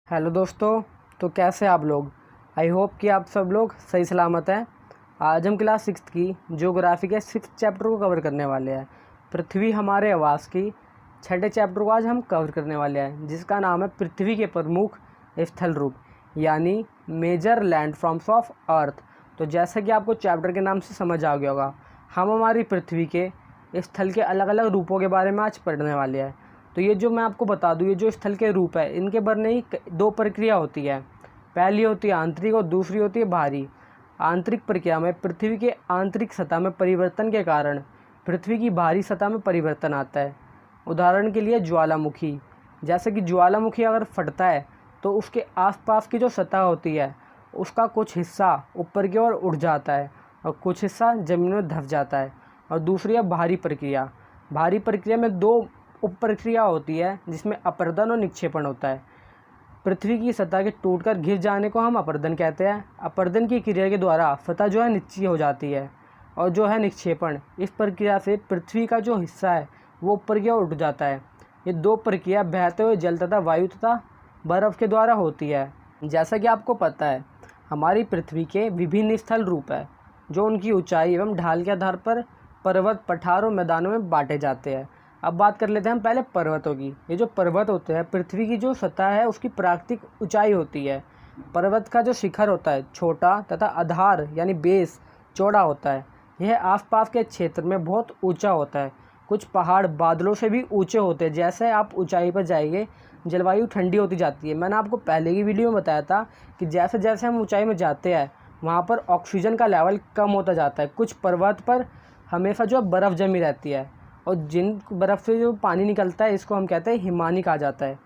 Hello दोस्तों। तो कैसे आप लोग। आई होप कि आप सब लोग सही सलामत हैं। आज हम क्लास 6 की ज्योग्राफी के 6th चैप्टर को कवर करने वाले हैं। पृथ्वी हमारे आवास की 6ठे चैप्टर को आज हम कवर करने वाले हैं, जिसका नाम है पृथ्वी के प्रमुख स्थल रूप, यानी major land forms of Earth. तो जैसा कि आपको चैप्टर के नाम से समझ आ गया होगा, हम हमारी पृथ्वी के स्थल के अलग अलग रूपों के बारे में आज पढ़ने वाले हैं। तो ये जो मैं आपको बता दूँ, ये जो स्थल के रूप है, इनके बनने ही दो प्रक्रिया होती है। पहली होती है आंतरिक और दूसरी होती है बाहरी। आंतरिक प्रक्रिया में पृथ्वी के आंतरिक सतह में परिवर्तन के कारण पृथ्वी की बाहरी सतह में परिवर्तन आता है। उदाहरण के लिए ज्वालामुखी। जैसे कि ज्वालामुखी अगर फटता है तो उसके आसपास की जो सतह होती है उसका कुछ हिस्सा ऊपर की ओर उठ जाता है और कुछ हिस्सा ज़मीन में धंस जाता है। और दूसरी है बाहरी प्रक्रिया। बाहरी प्रक्रिया में दो उप प्रक्रिया होती है, जिसमें अपर्दन और निक्षेपण होता है। पृथ्वी की सतह के टूटकर घिस जाने को हम अपर्दन कहते हैं। अपर्दन की क्रिया के द्वारा सतह जो है नीची हो जाती है। और जो है निक्षेपण, इस प्रक्रिया से पृथ्वी का जो हिस्सा है वो ऊपर की ओर उठ जाता है। ये दो प्रक्रिया बहते हुए जल तथा वायु तथा बर्फ़ के द्वारा होती है। जैसा कि आपको पता है, हमारी पृथ्वी के विभिन्न स्थल रूप है, जो उनकी ऊंचाई एवं ढाल के आधार पर पर्वत, पठार और मैदानों में बांटे जाते हैं। अब बात कर लेते हैं हम पहले पर्वतों की। ये जो पर्वत होते हैं, पृथ्वी की जो सतह है उसकी प्राकृतिक ऊंचाई होती है। पर्वत का जो शिखर होता है छोटा तथा आधार यानी बेस चौड़ा होता है। यह आसपास के क्षेत्र में बहुत ऊंचा होता है। कुछ पहाड़ बादलों से भी ऊंचे होते हैं। जैसे आप ऊंचाई पर जाएंगे, जलवायु ठंडी होती जाती है। मैंने आपको पहले की वीडियो में बताया था कि जैसे जैसे हम ऊंचाई में जाते हैं, वहाँ पर ऑक्सीजन का लेवल कम होता जाता है। कुछ पर्वत पर हमेशा जो बर्फ़ जमी रहती है, और जिन बर्फ़ से जो पानी निकलता है, इसको हम कहते हैं हिमानी कहा जाता है।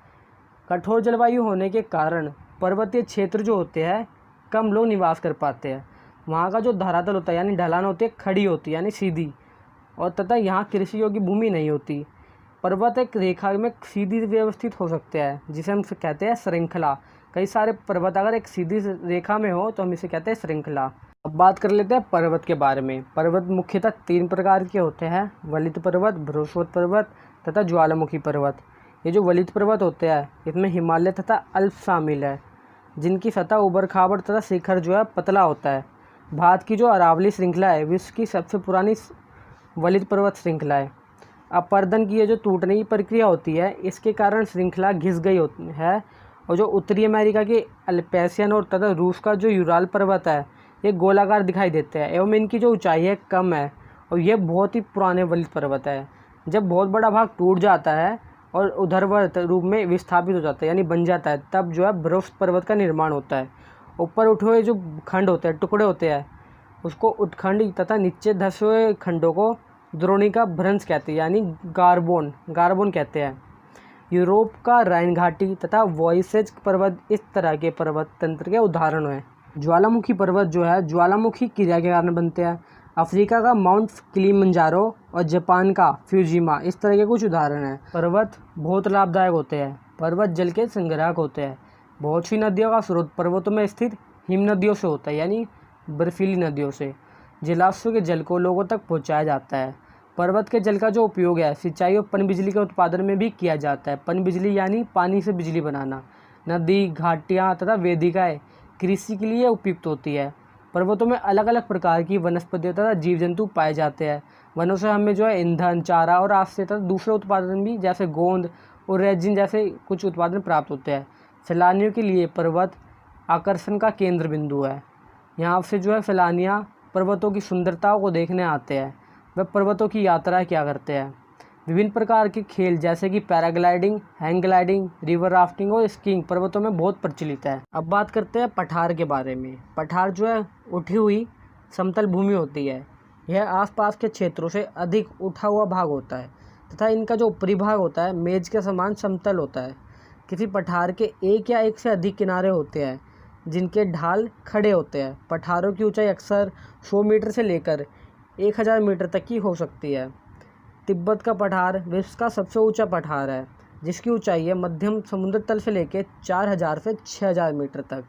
कठोर जलवायु होने के कारण पर्वतीय क्षेत्र जो होते हैं, कम लोग निवास कर पाते हैं। वहाँ का जो धरातल होता है यानी ढलान होती है, खड़ी होती है यानी सीधी, और तथा यहाँ कृषि योग्य भूमि नहीं होती। पर्वत एक रेखा में सीधी व्यवस्थित हो सकते हैं, जिसे हम कहते हैं श्रृंखला। कई सारे पर्वत अगर एक सीधी रेखा में हो तो हम इसे कहते हैं श्रृंखला। अब बात कर लेते हैं पर्वत के बारे में। पर्वत मुख्यतः 3 प्रकार के होते हैं: वलित पर्वत, बृहस्पति पर्वत तथा ज्वालामुखी पर्वत। ये जो वलित पर्वत होते हैं, इसमें हिमालय तथा अल्प शामिल है, जिनकी सतह उबड़ खाबड़ तथा शिखर जो है पतला होता है। भारत की जो अरावली श्रृंखला है, विश्व की सबसे पुरानी वलित पर्वत श्रृंखला है। अपर्दन की ये जो टूटने की प्रक्रिया होती है, इसके कारण श्रृंखला घिस गई होती है। और जो उत्तरी अमेरिका के अल्पेशियन और तथा रूस का जो यूराल पर्वत है, ये गोलाकार दिखाई देते हैं एवं इनकी जो ऊंचाई है कम है। और ये बहुत ही पुराने वलित पर्वत है। जब बहुत बड़ा भाग टूट जाता है और ऊर्ध्वाधर रूप में विस्थापित हो जाता है यानी बन जाता है, तब जो है बृहस्पति पर्वत का निर्माण होता है। ऊपर उठे हुए जो खंड होते हैं, टुकड़े होते हैं, उसको उत्खंड तथा नीचे धसे हुए खंडों को द्रोणिका भ्रंश कहते हैं यानी गार्बोन कहते हैं। यूरोप का राइन घाटी तथा वॉइसेज पर्वत इस तरह के पर्वत तंत्र के उदाहरण हैं। ज्वालामुखी पर्वत जो है ज्वालामुखी क्रिया के कारण बनते हैं। अफ्रीका का माउंट किलिमंजारो और जापान का फ्यूजिमा इस तरह के कुछ उदाहरण हैं। पर्वत बहुत लाभदायक होते हैं। पर्वत जल के संग्राहक होते हैं। बहुत सी नदियों का स्रोत पर्वतों में स्थित हिम नदियों से होता है यानी बर्फीली नदियों से। जलाशयों के जल को लोगों तक पहुँचाया जाता है। पर्वत के जल का जो उपयोग है सिंचाई और पनबिजली के उत्पादन में भी किया जाता है। पनबिजली यानी पानी से बिजली बनाना। नदी, घाटियाँ तथा वेदिकाएँ कृषि के लिए उपयुक्त होती है। पर्वतों में अलग अलग प्रकार की वनस्पतियाँ तथा जीव जंतु पाए जाते हैं। वनों से हमें जो है ईंधन, चारा और आश्रय तथा दूसरे उत्पादन भी, जैसे गोंद और रेजिन जैसे कुछ उत्पादन प्राप्त होते हैं। सैलानियों के लिए पर्वत आकर्षण का केंद्र बिंदु है। यहाँ से जो है सैलानियाँ पर्वतों की सुंदरताओं को देखने आते हैं। वह पर्वतों की यात्रा क्या करते हैं। विभिन्न प्रकार के खेल जैसे कि paragliding, hang gliding, river rafting और स्कीइंग पर्वतों में बहुत प्रचलित है। अब बात करते हैं पठार के बारे में। पठार जो है उठी हुई समतल भूमि होती है। यह आसपास के क्षेत्रों से अधिक उठा हुआ भाग होता है तथा इनका जो ऊपरी भाग होता है मेज के समान समतल होता है। किसी पठार के एक या एक से अधिक किनारे होते हैं जिनके ढाल खड़े होते हैं। पठारों की ऊंचाई अक्सर 100 मीटर से लेकर 1000 मीटर तक की हो सकती है। तिब्बत का पठार विश्व का सबसे ऊंचा पठार है, जिसकी ऊंचाई है मध्यम समुद्र तल से लेकर 4000 से 6000 मीटर तक।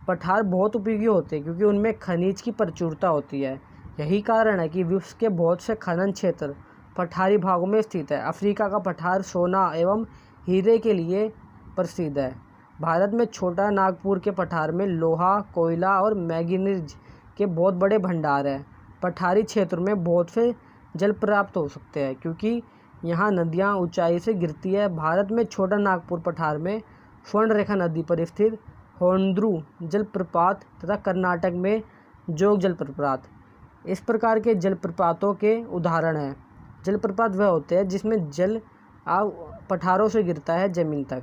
पठार बहुत उपयोगी होते हैं क्योंकि उनमें खनिज की प्रचुरता होती है। यही कारण है कि विश्व के बहुत से खनन क्षेत्र पठारी भागों में स्थित है। अफ्रीका का पठार सोना एवं हीरे के लिए प्रसिद्ध है। भारत में छोटा नागपुर के पठार में लोहा, कोयला और मैंगनीज के बहुत बड़े भंडार हैं। पठारी क्षेत्र में बहुत से जल प्राप्त हो सकते हैं क्योंकि यहाँ नदियाँ ऊंचाई से गिरती है। भारत में छोटा नागपुर पठार में स्वर्णरेखा नदी पर स्थित होन्द्रू जलप्रपात तथा कर्नाटक में जोग जलप्रपात इस प्रकार के जलप्रपातों के उदाहरण हैं। जलप्रपात वह होते हैं जिसमें जल पठारों से गिरता है जमीन तक।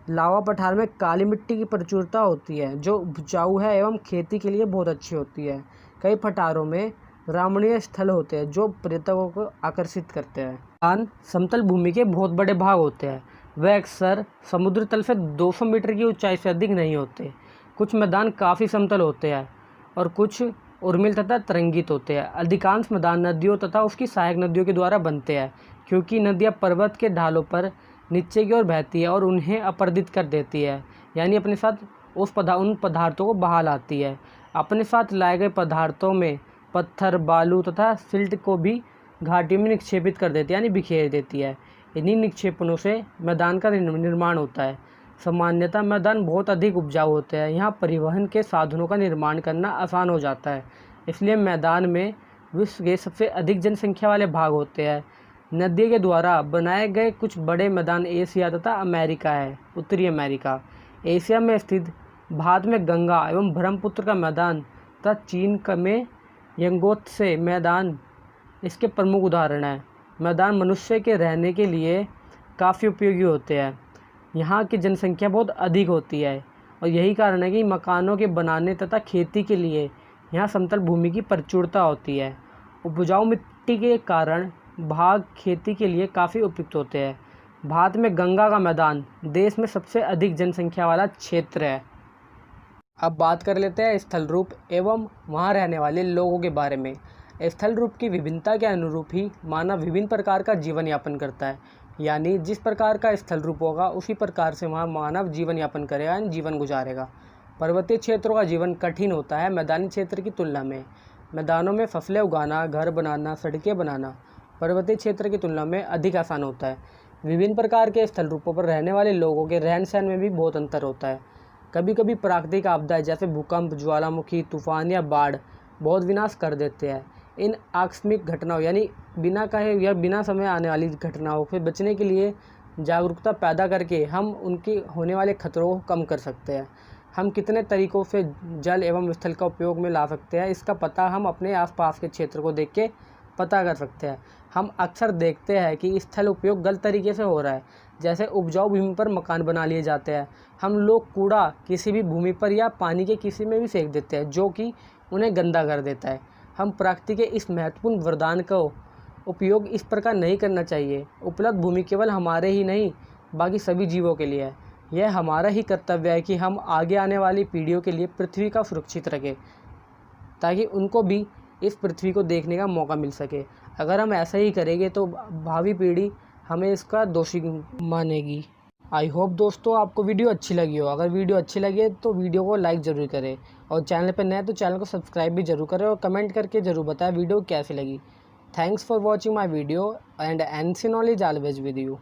लावा पठार में काली मिट्टी की प्रचुरता होती है जो उपजाऊ है एवं खेती के लिए बहुत अच्छी होती है। कई पठारों में रमणीय स्थल होते हैं जो पर्यटकों को आकर्षित करते हैं। मैदान समतल भूमि के बहुत बड़े भाग होते हैं। वह अक्सर समुद्र तल से 200 मीटर की ऊंचाई से अधिक नहीं होते। कुछ मैदान काफ़ी समतल होते हैं और कुछ उर्मिल तथा तरंगित होते हैं। अधिकांश मैदान नदियों तथा उसकी सहायक नदियों के द्वारा बनते हैं क्योंकि नदियाँ पर्वत के ढालों पर नीचे की ओर बहती है और उन्हें अपरदित कर देती है, यानी अपने साथ उन पदार्थों को बहा लाती है। अपने साथ लाए गए पदार्थों में पत्थर, बालू तथा सिल्ट को भी घाटियों में निक्षेपित कर देती है, यानी बिखेर देती है। इन्हीं निक्षेपणों से मैदान का निर्माण होता है। सामान्यतः मैदान बहुत अधिक उपजाऊ होते हैं। यहाँ परिवहन के साधनों का निर्माण करना आसान हो जाता है, इसलिए मैदान में विश्व के सबसे अधिक जनसंख्या वाले भाग होते हैं। नदी के द्वारा बनाए गए कुछ बड़े मैदान एशिया तथा अमेरिका है। उत्तरी अमेरिका, एशिया में स्थित भारत में गंगा एवं ब्रह्मपुत्र का मैदान तथा चीन में यंगोत्से मैदान इसके प्रमुख उदाहरण हैं। मैदान मनुष्य के रहने के लिए काफ़ी उपयोगी होते हैं। यहाँ की जनसंख्या बहुत अधिक होती है और यही कारण है कि मकानों के बनाने तथा खेती के लिए यहाँ समतल भूमि की प्रचुरता होती है। उपजाऊ मिट्टी के कारण भाग खेती के लिए काफ़ी उपयुक्त होते हैं। भारत में गंगा का मैदान देश में सबसे अधिक जनसंख्या वाला क्षेत्र है। अब बात कर लेते हैं स्थल रूप एवं वहाँ रहने वाले लोगों के बारे में। स्थल रूप की विभिन्नता के अनुरूप ही मानव विभिन्न प्रकार का जीवन यापन करता है, यानी जिस प्रकार का स्थल रूप होगा उसी प्रकार से वहाँ मानव जीवन यापन करेगा, यानी जीवन गुजारेगा। पर्वतीय क्षेत्रों का जीवन कठिन होता है मैदानी क्षेत्र की तुलना में। मैदानों में फसलें उगाना, घर बनाना, सड़कें बनाना पर्वतीय क्षेत्र की तुलना में अधिक आसान होता है। विभिन्न प्रकार के स्थल रूपों पर रहने वाले लोगों के रहन सहन में भी बहुत अंतर होता है। कभी कभी प्राकृतिक आपदाएं जैसे भूकंप, ज्वालामुखी, तूफान या बाढ़ बहुत विनाश कर देते हैं। इन आकस्मिक घटनाओं यानी बिना कहे या बिना समय आने वाली घटनाओं से बचने के लिए जागरूकता पैदा करके हम उनके होने वाले खतरों को कम कर सकते हैं। हम कितने तरीक़ों से जल एवं स्थल का उपयोग में ला सकते हैं, इसका पता हम अपने आसपास के क्षेत्र को देख के पता कर सकते हैं। हम अक्सर देखते हैं कि स्थल उपयोग गलत तरीके से हो रहा है, जैसे उपजाऊ भूमि पर मकान बना लिए जाते हैं। हम लोग कूड़ा किसी भी भूमि पर या पानी के किसी में भी फेंक देते हैं जो कि उन्हें गंदा कर देता है। हम प्रकृति के इस महत्वपूर्ण वरदान का उपयोग इस प्रकार नहीं करना चाहिए। उपलब्ध भूमि केवल हमारे ही नहीं बाकी सभी जीवों के लिए है। यह हमारा ही कर्तव्य है कि हम आगे आने वाली पीढ़ियों के लिए पृथ्वी का सुरक्षित रखें ताकि उनको भी इस पृथ्वी को देखने का मौका मिल सके। अगर हम ऐसा ही करेंगे तो भावी पीढ़ी हमें इसका दोषी मानेगी। आई होप दोस्तों आपको वीडियो अच्छी लगी हो। अगर वीडियो अच्छी लगे तो वीडियो को लाइक ज़रूर करें और चैनल पर नए तो चैनल को सब्सक्राइब भी ज़रूर करें और कमेंट करके ज़रूर बताएं वीडियो कैसी लगी। Thanks for watching my video and NC knowledge always with you.